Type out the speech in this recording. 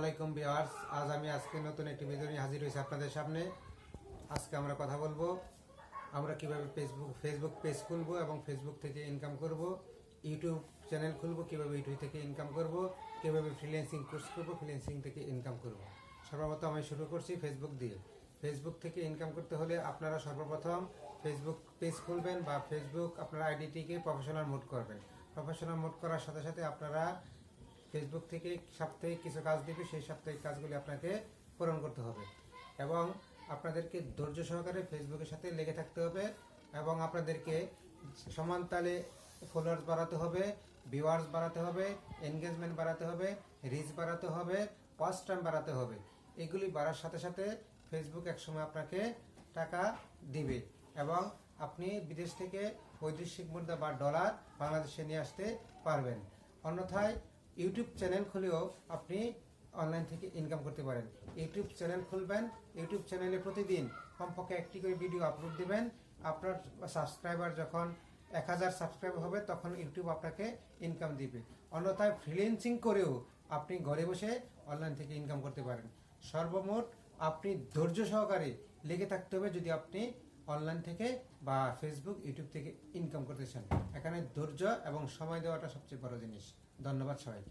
আলাইকুম ভিউয়ার্স, আজকে নতুন একটি ভিডিও নিয়ে হাজির হয়েছি আপনাদের সামনে। আজকে আমরা কথা বলবো আমরা কিভাবে ফেসবুক পেজ খুলবো এবং ফেসবুক থেকে ইনকাম করব, ইউটিউব চ্যানেল খুলবো কিভাবে ইউটিউব থেকে ইনকাম করব, কিভাবে ফ্রিল্যান্সিং কোর্স করব, ফ্রিল্যান্সিং থেকে ইনকাম করব। সর্বপ্রথম আমি শুরু করছি ফেসবুক দিয়ে। ফেসবুক থেকে ইনকাম করতে হলে আপনারা সর্বপ্রথম ফেসবুক পেজ খুলবেন বা ফেসবুক আপনার আইডিটিকে প্রফেশনাল মোড করবেন। প্রফেশনাল মোড করার সাথে সাথে আপনারা ফেসবুক থেকে সাপ্তাহিক কিছু কাজ দিবে, সেই সাপ্তাহিক কাজগুলি আপনাকে পূরণ করতে হবে এবং আপনাদেরকে ধৈর্য সহকারে ফেসবুকের সাথে লেগে থাকতে হবে এবং আপনাদেরকে সমান তালে ফলোয়ার্স বাড়াতে হবে, ভিউয়ার্স বাড়াতে হবে, এনগেজমেন্ট বাড়াতে হবে, রিচ বাড়াতে হবে, ওয়াচ টাইম বাড়াতে হবে। এগুলি বাড়ার সাথে সাথে ফেসবুক একসময় আপনাকে টাকা দিবে এবং আপনি বিদেশ থেকে বৈদেশিক মুদ্রা বা ডলার বাংলাদেশে নিয়ে আসতে পারবেন। অন্যথায় ইউটিউব চ্যানেল খুলেও আপনি অনলাইন থেকে ইনকাম করতে পারেন। ইউটিউব চ্যানেল খুলবেন, ইউটিউব চ্যানেলে প্রতিদিন কমপক্ষে একটি করে ভিডিও আপলোড দিবেন। আপনার সাবস্ক্রাইবার যখন 1000 সাবস্ক্রাইবার হবে তখন ইউটিউব আপনাকে ইনকাম দিবে। অন্যথায় ফ্রিল্যান্সিং করেও আপনি ঘরে বসে অনলাইন থেকে ইনকাম করতে পারেন। সর্বমোট আপনি ধৈর্য সহকারে লেগে থাকতে হবে যদি আপনি অনলাইন থেকে বা ফেসবুক ইউটিউব থেকে ইনকাম করতে চান। এখানে ধৈর্য এবং সময় দেওয়াটা সবচেয়ে বড় জিনিস। ধন্যবাদ সবাইকে।